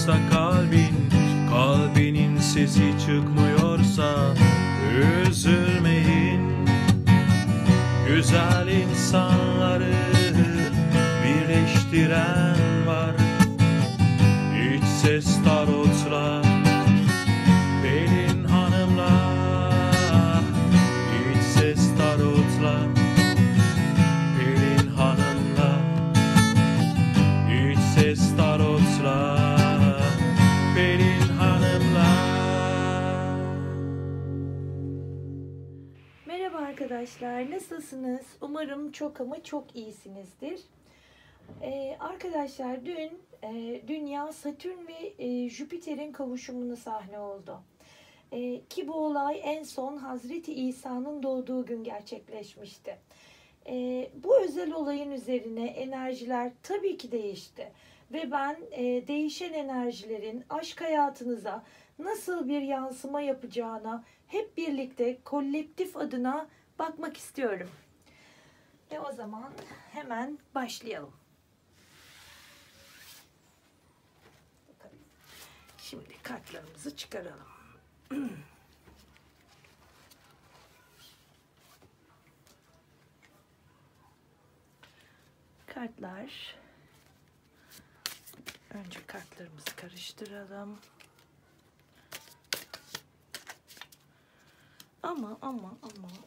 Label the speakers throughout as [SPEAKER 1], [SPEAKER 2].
[SPEAKER 1] Kırılmışsa kalbinin sesi çıkmıyorsa üzülmeyin. Güzel insanları birleştiren var. İç ses tarotla Pelin Hanım'la, iç ses tarotla Pelin Hanım'la, iç ses tarotla Pelin Hanım'la.
[SPEAKER 2] Merhaba arkadaşlar, nasılsınız? Umarım çok ama çok iyisinizdir. Arkadaşlar dün Dünya, Satürn ve Jüpiter'in kavuşumunu sahne oldu. Ki bu olay en son Hazreti İsa'nın doğduğu gün gerçekleşmişti. Bu özel olayın üzerine enerjiler tabii ki değişti. Ve ben değişen enerjilerin aşk hayatınıza nasıl bir yansıma yapacağına hep birlikte kolektif adına bakmak istiyorum. Ve o zaman hemen başlayalım. Şimdi kartlarımızı çıkaralım. Kartlar. Önce kartlarımızı karıştıralım. Ama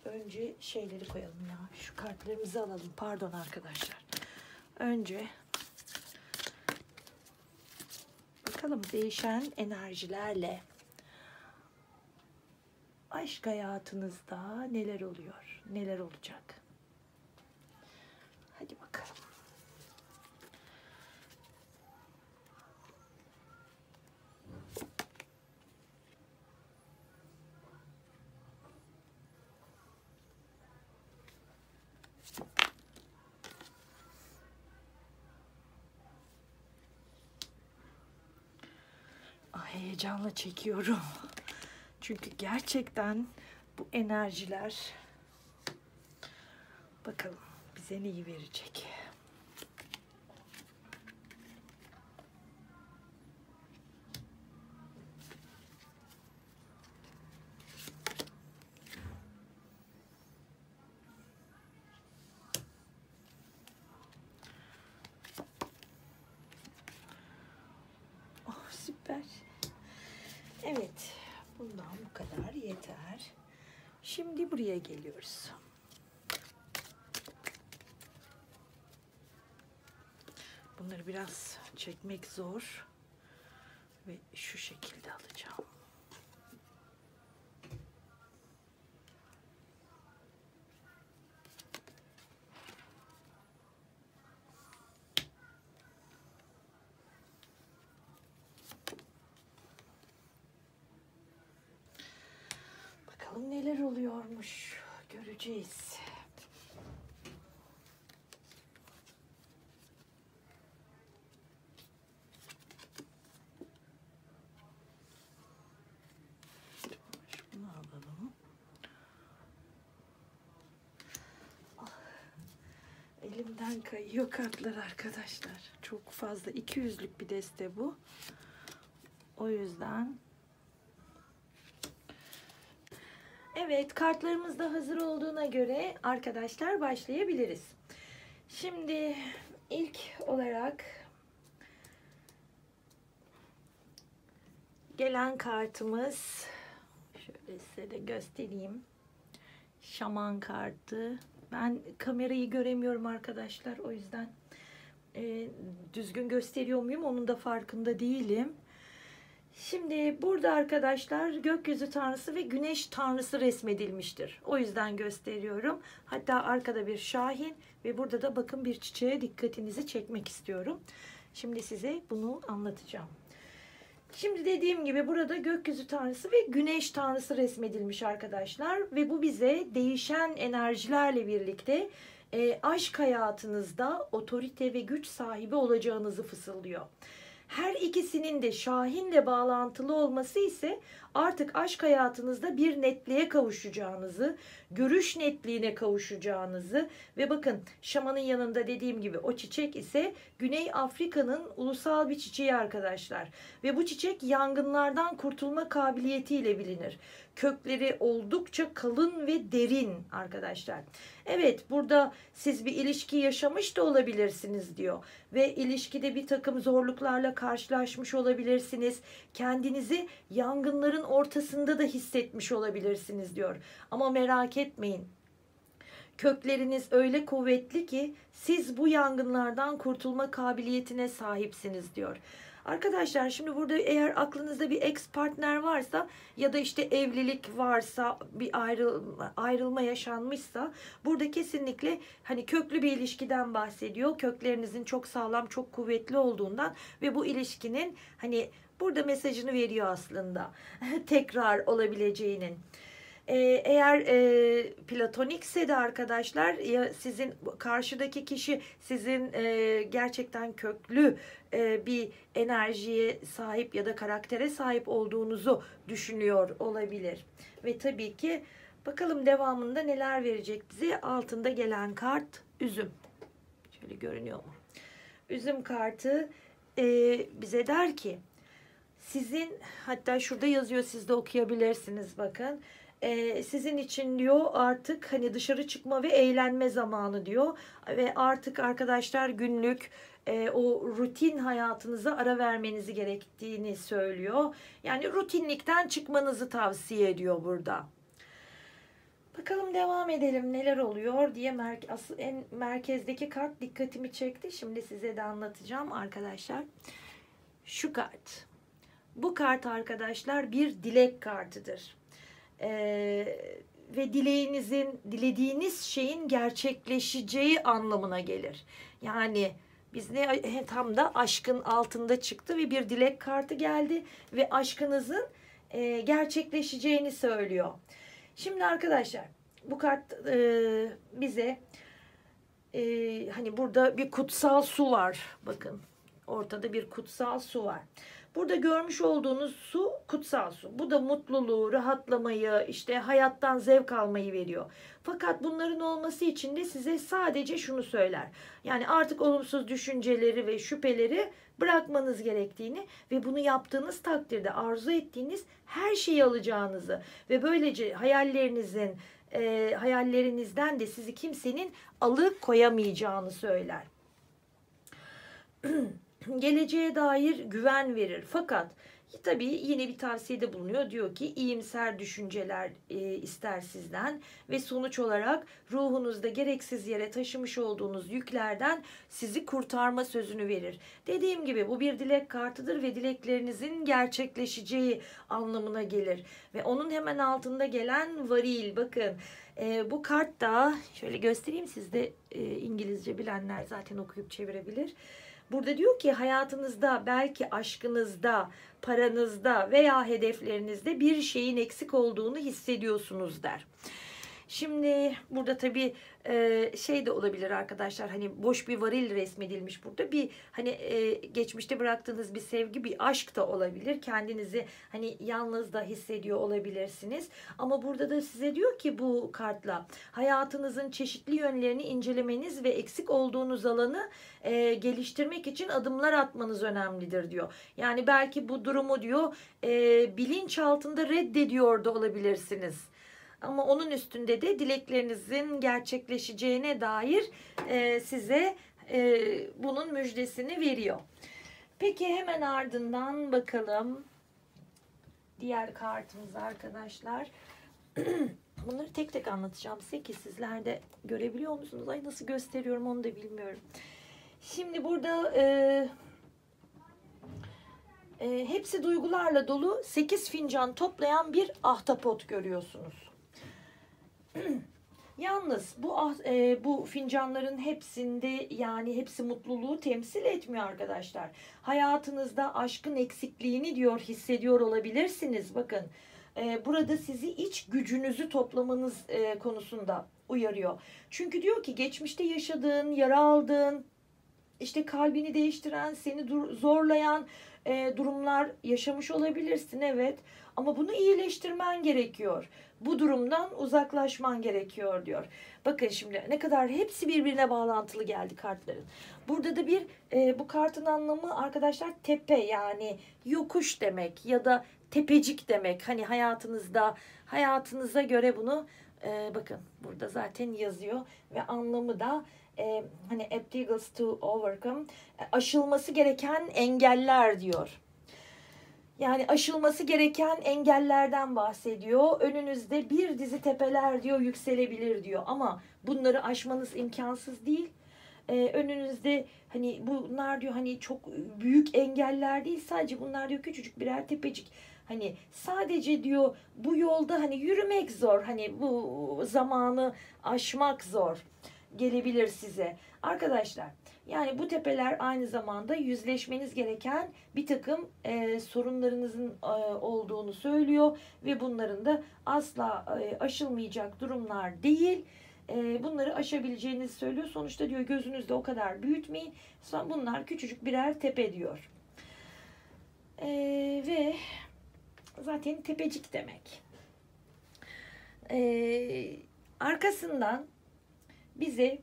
[SPEAKER 2] önce şeyleri koyalım ya. Şu kartlarımızı alalım. Pardon arkadaşlar. Önce bakalım değişen enerjilerle aşk hayatınızda neler oluyor? Neler olacak? Hadi bakalım. Heyecanla çekiyorum. Çünkü gerçekten bu enerjiler bakalım bize neyi verecek. Oh, süper. Evet, bundan bu kadar yeter. Şimdi buraya geliyoruz. Bunları biraz çekmek zor ve şu şekilde alacağım. Bakalım neler oluyormuş. Göreceğiz. Şunu alalım. Elimden kayıyor kartlar arkadaşlar. Çok fazla 200'lük bir deste bu. O yüzden evet, kartlarımız da hazır olduğuna göre arkadaşlar başlayabiliriz. Şimdi ilk olarak gelen kartımız, şöyle size de göstereyim. Şaman kartı. Ben kamerayı göremiyorum arkadaşlar, o yüzden düzgün gösteriyor muyum onun da farkında değilim. Şimdi burada arkadaşlar gökyüzü tanrısı ve güneş tanrısı resmedilmiştir. O yüzden gösteriyorum. Hatta arkada bir şahin ve burada da bakın bir çiçeğe dikkatinizi çekmek istiyorum. Şimdi size bunu anlatacağım. Şimdi dediğim gibi burada gökyüzü tanrısı ve güneş tanrısı resmedilmiş arkadaşlar. Ve bu bize değişen enerjilerle birlikte aşk hayatınızda otorite ve güç sahibi olacağınızı fısıldıyor. Her ikisinin de şahinle bağlantılı olması ise artık aşk hayatınızda bir netliğe kavuşacağınızı, görüş netliğine kavuşacağınızı ve bakın şamanın yanında dediğim gibi o çiçek ise Güney Afrika'nın ulusal bir çiçeği arkadaşlar. Ve bu çiçek yangınlardan kurtulma kabiliyetiyle bilinir. Kökleri oldukça kalın ve derin arkadaşlar. Evet, burada siz bir ilişki yaşamış da olabilirsiniz diyor. Ve ilişkide bir takım zorluklarla karşılaşmış olabilirsiniz. Kendinizi yangınların ortasında da hissetmiş olabilirsiniz diyor. Ama merak etmeyin. Kökleriniz öyle kuvvetli ki siz bu yangınlardan kurtulma kabiliyetine sahipsiniz diyor. Arkadaşlar şimdi burada eğer aklınızda bir ex partner varsa ya da işte evlilik varsa, bir ayrılma yaşanmışsa, burada kesinlikle hani köklü bir ilişkiden bahsediyor. Köklerinizin çok sağlam, çok kuvvetli olduğundan ve bu ilişkinin hani burada mesajını veriyor aslında. Tekrar olabileceğinin. Eğer platonikse de arkadaşlar, ya sizin karşıdaki kişi sizin gerçekten köklü bir enerjiye sahip ya da karaktere sahip olduğunuzu düşünüyor olabilir. Ve tabii ki bakalım devamında neler verecek bize. Altında gelen kart üzüm. Şöyle görünüyor mu? Üzüm kartı bize der ki sizin, hatta şurada yazıyor, siz de okuyabilirsiniz bakın. Sizin için diyor artık hani dışarı çıkma ve eğlenme zamanı diyor. Ve artık arkadaşlar günlük o rutin hayatınıza ara vermenizi gerektiğini söylüyor. Yani rutinlikten çıkmanızı tavsiye ediyor burada. Bakalım devam edelim neler oluyor diye, asıl en merkezdeki kart dikkatimi çekti. Şimdi size de anlatacağım arkadaşlar. Şu kart. Bu kart arkadaşlar bir dilek kartıdır. Ve dilediğiniz şeyin gerçekleşeceği anlamına gelir. Yani biz tam da aşkın altında çıktı ve bir dilek kartı geldi ve aşkınızın gerçekleşeceğini söylüyor. Şimdi arkadaşlar bu kart bize hani burada bir kutsal su var. Bakın ortada bir kutsal su var. Burada görmüş olduğunuz su kutsal su. Bu da mutluluğu, rahatlamayı, işte hayattan zevk almayı veriyor. Fakat bunların olması için de size sadece şunu söyler. Yani artık olumsuz düşünceleri ve şüpheleri bırakmanız gerektiğini ve bunu yaptığınız takdirde arzu ettiğiniz her şeyi alacağınızı ve böylece hayallerinizden de sizi kimsenin alıkoyamayacağını söyler. Geleceğe dair güven verir. Fakat tabii yine bir tavsiyede bulunuyor. Diyor ki iyimser düşünceler ister sizden ve sonuç olarak ruhunuzda gereksiz yere taşımış olduğunuz yüklerden sizi kurtarma sözünü verir. Dediğim gibi bu bir dilek kartıdır ve dileklerinizin gerçekleşeceği anlamına gelir. Ve onun hemen altında gelen varil. Bakın bu kart da şöyle göstereyim, sizde İngilizce bilenler zaten okuyup çevirebilir. Burada diyor ki hayatınızda, belki aşkınızda, paranızda veya hedeflerinizde bir şeyin eksik olduğunu hissediyorsunuz der. Şimdi burada tabii şey de olabilir arkadaşlar, hani boş bir varil resmedilmiş burada. Bir hani geçmişte bıraktığınız bir sevgi, bir aşk da olabilir. Kendinizi hani yalnız da hissediyor olabilirsiniz. Ama burada da size diyor ki bu kartla hayatınızın çeşitli yönlerini incelemeniz ve eksik olduğunuz alanı geliştirmek için adımlar atmanız önemlidir diyor. Yani belki bu durumu diyor bilinç altında reddediyor da olabilirsiniz. Ama onun üstünde de dileklerinizin gerçekleşeceğine dair size bunun müjdesini veriyor. Peki hemen ardından bakalım diğer kartımız arkadaşlar. Bunları tek tek anlatacağım size ki sizler de görebiliyor musunuz? Ay nasıl gösteriyorum onu da bilmiyorum. Şimdi burada hepsi duygularla dolu 8 fincan toplayan bir ahtapot görüyorsunuz. Yalnız bu fincanların hepsinde, yani hepsi mutluluğu temsil etmiyor arkadaşlar. Hayatınızda aşkın eksikliğini diyor hissediyor olabilirsiniz. Bakın burada sizi iç gücünüzü toplamanız konusunda uyarıyor. Çünkü diyor ki geçmişte yaşadığın, yara aldığın, işte kalbini değiştiren, seni zorlayan durumlar yaşamış olabilirsin, evet. Ama bunu iyileştirmen gerekiyor. Bu durumdan uzaklaşman gerekiyor diyor. Bakın şimdi ne kadar hepsi birbirine bağlantılı geldi kartların. Burada da bir bu kartın anlamı arkadaşlar tepe, yani yokuş demek ya da tepecik demek. Hani hayatınıza göre bunu bakın burada zaten yazıyor ve anlamı da hani obstacles to overcome, aşılması gereken engeller diyor. Yani aşılması gereken engellerden bahsediyor. Önünüzde bir dizi tepeler diyor yükselebilir diyor. Ama bunları aşmanız imkansız değil. Önünüzde hani bunlar diyor hani çok büyük engeller değil. Sadece bunlar diyor küçücük birer tepecik. Hani sadece diyor bu yolda hani yürümek zor. Hani bu zamanı aşmak zor gelebilir size. Arkadaşlar yani bu tepeler aynı zamanda yüzleşmeniz gereken bir takım sorunlarınızın olduğunu söylüyor ve bunların da asla aşılmayacak durumlar değil. Bunları aşabileceğinizi söylüyor. Sonuçta diyor gözünüzde o kadar büyütmeyin. Bunlar küçücük birer tepe diyor. Ve zaten tepecik demek. Arkasından bize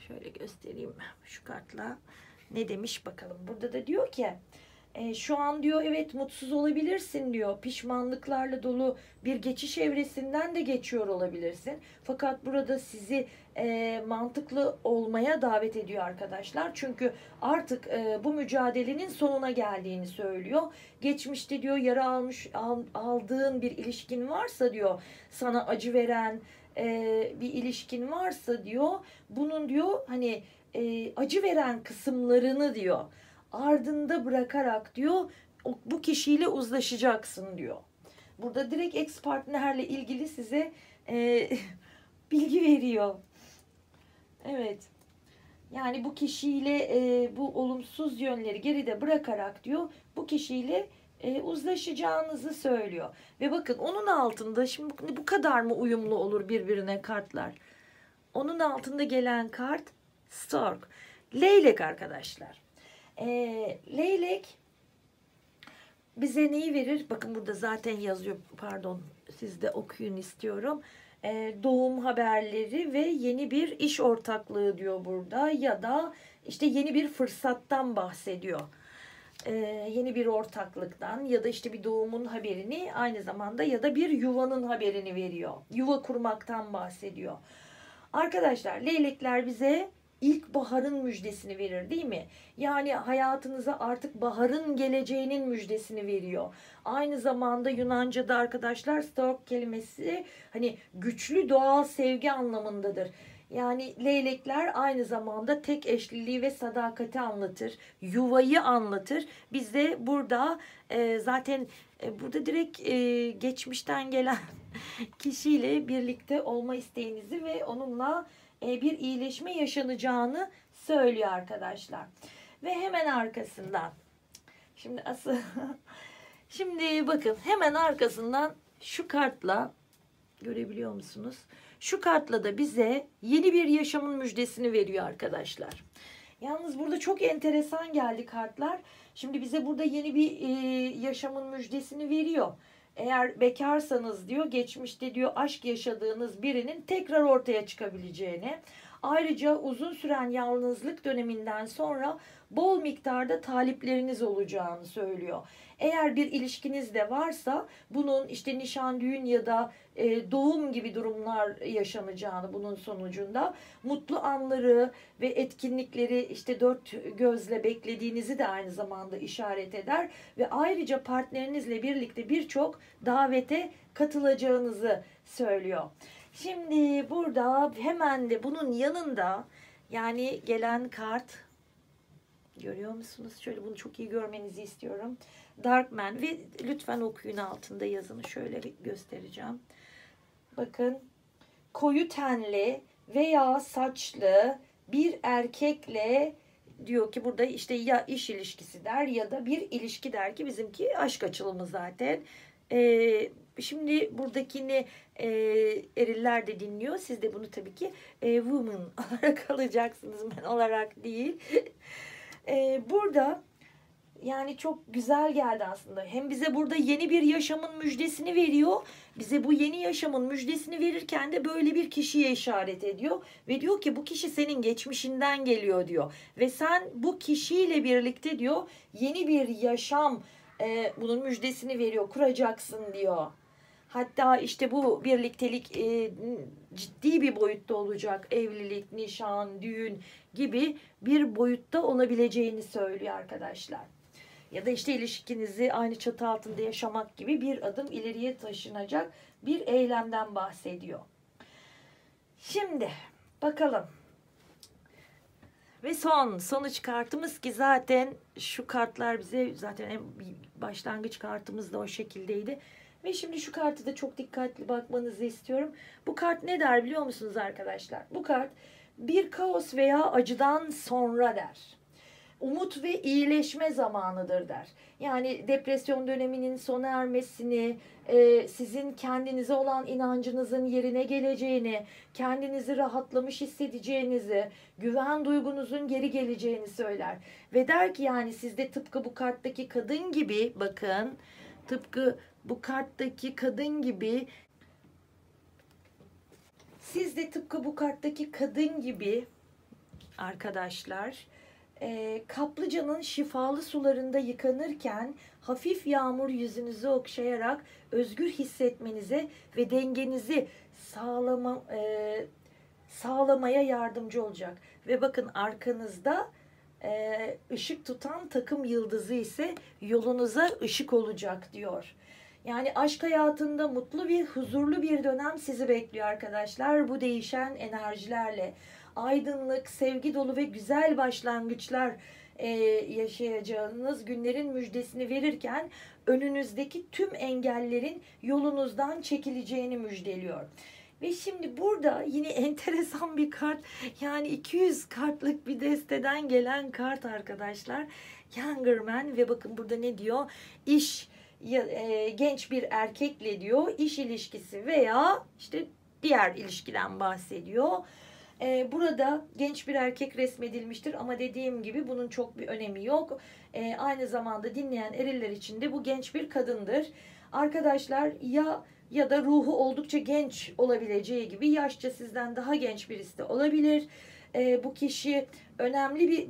[SPEAKER 2] şöyle göstereyim şu kartla ne demiş bakalım. Burada da diyor ki şu an diyor evet mutsuz olabilirsin diyor. Pişmanlıklarla dolu bir geçiş evresinden de geçiyor olabilirsin. Fakat burada sizi mantıklı olmaya davet ediyor arkadaşlar. Çünkü artık bu mücadelenin sonuna geldiğini söylüyor. Geçmişte diyor yara aldığın bir ilişkin varsa diyor, sana acı veren bir ilişkin varsa diyor, bunun diyor hani acı veren kısımlarını diyor ardında bırakarak diyor bu kişiyle uzlaşacaksın diyor. Burada direkt ex partnerle ilgili size bilgi veriyor. Evet. Yani bu kişiyle bu olumsuz yönleri geride bırakarak diyor bu kişiyle uzlaşacağınızı söylüyor. Ve bakın onun altında şimdi bu kadar mı uyumlu olur birbirine kartlar? Onun altında gelen kart Stork. Leylek arkadaşlar. Leylek bize neyi verir? Bakın burada zaten yazıyor. Pardon, siz de okuyun istiyorum. Doğum haberleri ve yeni bir iş ortaklığı diyor burada. Ya da işte yeni bir fırsattan bahsediyor. Yeni bir ortaklıktan ya da işte bir doğumun haberini, aynı zamanda ya da bir yuvanın haberini veriyor. Yuva kurmaktan bahsediyor. Arkadaşlar leylekler bize ilkbaharın müjdesini verir değil mi? Yani hayatınıza artık baharın geleceğinin müjdesini veriyor. Aynı zamanda Yunanca'da arkadaşlar stork kelimesi hani güçlü doğal sevgi anlamındadır. Yani leylekler aynı zamanda tek eşliliği ve sadakati anlatır. Yuvayı anlatır. Biz de burada zaten burada direkt geçmişten gelen kişiyle birlikte olma isteğinizi ve onunla bir iyileşme yaşanacağını söylüyor arkadaşlar. Ve hemen arkasından şimdi bakın hemen arkasından şu kartla görebiliyor musunuz? Şu kartla da bize yeni bir yaşamın müjdesini veriyor arkadaşlar. Yalnız burada çok enteresan geldi kartlar. Şimdi bize burada yeni bir yaşamın müjdesini veriyor. Eğer bekarsanız diyor, geçmişte diyor aşk yaşadığınız birinin tekrar ortaya çıkabileceğini, ayrıca uzun süren yalnızlık döneminden sonra bol miktarda talipleriniz olacağını söylüyor. Eğer bir ilişkiniz de varsa bunun işte nişan, düğün ya da doğum gibi durumlar yaşanacağını, bunun sonucunda mutlu anları ve etkinlikleri işte dört gözle beklediğinizi de aynı zamanda işaret eder ve ayrıca partnerinizle birlikte birçok davete katılacağınızı söylüyor. Şimdi burada hemen de bunun yanında yani gelen kart, görüyor musunuz? Şöyle bunu çok iyi görmenizi istiyorum. Darkman ve lütfen okuyun, altında yazını şöyle bir göstereceğim. Bakın, koyu tenli veya saçlı bir erkekle diyor ki burada işte ya iş ilişkisi der ya da bir ilişki der ki bizimki aşk açılımı zaten. Şimdi buradakini eriller de dinliyor. Siz de bunu tabii ki woman olarak alacaksınız. Ben olarak değil. Burada yani çok güzel geldi aslında. Hem bize burada yeni bir yaşamın müjdesini veriyor. Bize bu yeni yaşamın müjdesini verirken de böyle bir kişiye işaret ediyor. Ve diyor ki bu kişi senin geçmişinden geliyor diyor. Ve sen bu kişiyle birlikte diyor yeni bir yaşam bunun müjdesini veriyor. Kuracaksın diyor. Hatta işte bu birliktelik ciddi bir boyutta olacak. Evlilik, nişan, düğün gibi bir boyutta olabileceğini söylüyor arkadaşlar. Ya da işte ilişkinizi aynı çatı altında yaşamak gibi bir adım ileriye taşınacak bir eylemden bahsediyor. Şimdi bakalım. Ve sonuç kartımız ki zaten şu kartlar bize zaten en başlangıç kartımız da o şekildeydi. Ve şimdi şu kartı da çok dikkatli bakmanızı istiyorum. Bu kart ne der biliyor musunuz arkadaşlar? Bu kart bir kaos veya acıdan sonra der. Umut ve iyileşme zamanıdır der. Yani depresyon döneminin sona ermesini, sizin kendinize olan inancınızın yerine geleceğini, kendinizi rahatlamış hissedeceğinizi, güven duygunuzun geri geleceğini söyler. Ve der ki yani siz de tıpkı bu karttaki kadın gibi, bakın, tıpkı bu karttaki kadın gibi, siz de tıpkı bu karttaki kadın gibi arkadaşlar, kaplıcanın şifalı sularında yıkanırken hafif yağmur yüzünüzü okşayarak özgür hissetmenize ve dengenizi sağlamaya yardımcı olacak. Ve bakın arkanızda ışık tutan takım yıldızı ise yolunuza ışık olacak diyor. Yani aşk hayatında mutlu ve huzurlu bir dönem sizi bekliyor arkadaşlar. Bu değişen enerjilerle aydınlık, sevgi dolu ve güzel başlangıçlar yaşayacağınız günlerin müjdesini verirken önünüzdeki tüm engellerin yolunuzdan çekileceğini müjdeliyor. Ve şimdi burada yine enteresan bir kart, yani 200 kartlık bir desteden gelen kart arkadaşlar. Younger Man ve bakın burada ne diyor? Genç bir erkekle diyor iş ilişkisi veya işte diğer ilişkiden bahsediyor. Burada genç bir erkek resmedilmiştir ama dediğim gibi bunun çok bir önemi yok. Aynı zamanda dinleyen eriller için de bu genç bir kadındır. Arkadaşlar ya da ruhu oldukça genç olabileceği gibi yaşça sizden daha genç birisi de olabilir.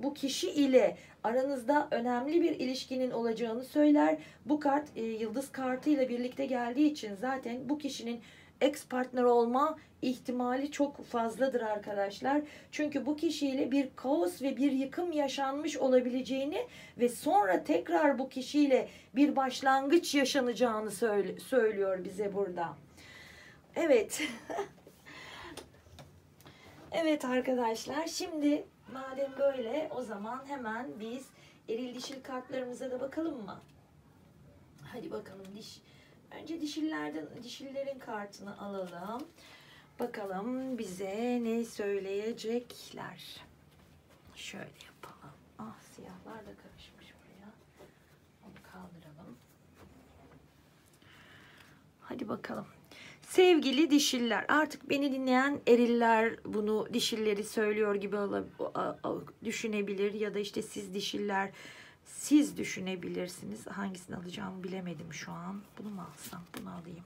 [SPEAKER 2] Bu kişi ile aranızda önemli bir ilişkinin olacağını söyler. Bu kart yıldız kartıyla birlikte geldiği için zaten bu kişinin ex partner olma ihtimali çok fazladır arkadaşlar. Çünkü bu kişiyle bir kaos ve bir yıkım yaşanmış olabileceğini ve sonra tekrar bu kişiyle bir başlangıç yaşanacağını söylüyor bize burada. Evet. Evet arkadaşlar, şimdi madem böyle o zaman hemen biz eril dişil kartlarımıza da bakalım mı? Hadi bakalım önce dişillerin kartını alalım. Bakalım bize ne söyleyecekler. Şöyle yapalım. Ah, siyahlar da karışmış buraya. Onu kaldıralım. Hadi bakalım. Sevgili dişiller, artık beni dinleyen eriller bunu dişilleri söylüyor gibi düşünebilir ya da işte siz düşünebilirsiniz. Hangisini alacağımı bilemedim şu an. Bunu mu alsam? Bunu alayım.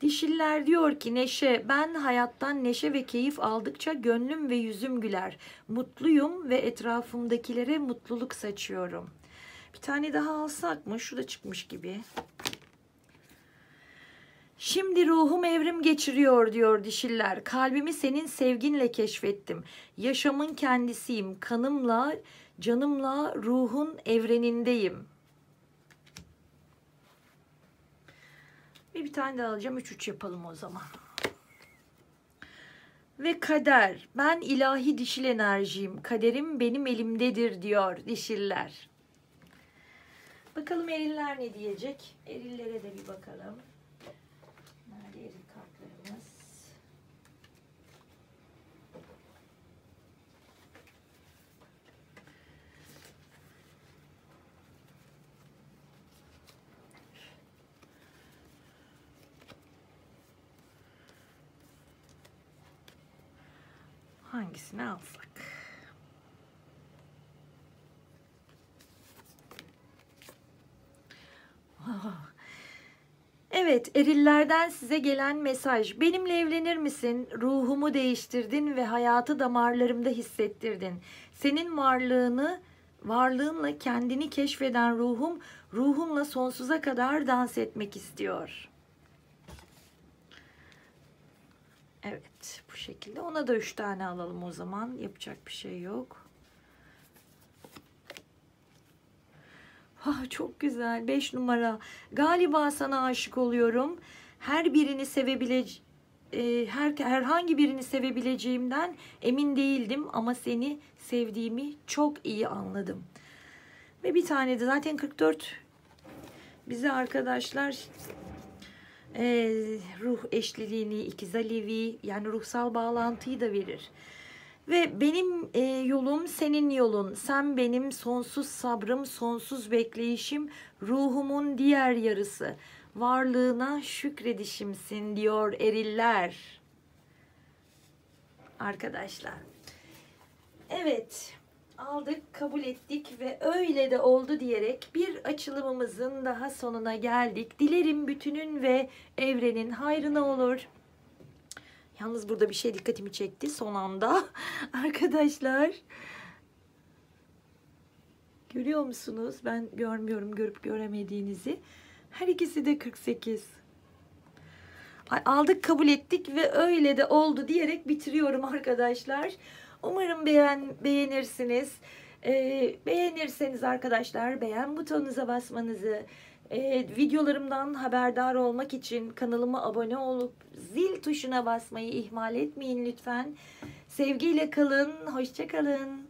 [SPEAKER 2] Dişiller diyor ki ben hayattan neşe ve keyif aldıkça gönlüm ve yüzüm güler. Mutluyum ve etrafımdakilere mutluluk saçıyorum. Bir tane daha alsak mı? Şu da çıkmış gibi. Şimdi ruhum evrim geçiriyor diyor dişiller. Kalbimi senin sevginle keşfettim. Yaşamın kendisiyim. Kanımla, canımla ruhun evrenindeyim. Bir tane daha alacağım. 3-3 yapalım o zaman. Ve kader. Ben ilahi dişil enerjiyim. Kaderim benim elimdedir diyor dişiller. Bakalım eriller ne diyecek? Erillere de bir bakalım. Nerede eril kartlarımız? Hangisini alsak? Evet, erillerden size gelen mesaj. Benimle evlenir misin? Ruhumu değiştirdin ve hayatı damarlarımda hissettirdin. Senin varlığınla kendini keşfeden ruhumla sonsuza kadar dans etmek istiyor. Evet, bu şekilde. Ona da 3 tane alalım o zaman. Yapacak bir şey yok. Çok güzel. 5 numara. Galiba sana aşık oluyorum. Herhangi birini sevebileceğimden emin değildim ama seni sevdiğimi çok iyi anladım. Ve bir tane de zaten 44 bize arkadaşlar ruh eşliliğini, ikiz alevi, yani ruhsal bağlantıyı da verir. Ve benim yolum senin yolun. Sen benim sonsuz sabrım, sonsuz bekleyişim, ruhumun diğer yarısı. Varlığına şükredişimsin diyor eriller. Arkadaşlar. Evet. Aldık, kabul ettik ve öyle de oldu diyerek bir açılımımızın daha sonuna geldik. Dilerim bütünün ve evrenin hayrına olur. Yalnız burada bir şey dikkatimi çekti son anda. Arkadaşlar. Görüyor musunuz? Ben görmüyorum, görüp göremediğinizi. Her ikisi de 48. Aldık, kabul ettik ve öyle de oldu diyerek bitiriyorum arkadaşlar. Umarım beğenirsiniz. Beğenirseniz arkadaşlar beğen butonunuza basmanızı, videolarımdan haberdar olmak için kanalıma abone olup zil tuşuna basmayı ihmal etmeyin lütfen. Sevgiyle kalın, hoşça kalın.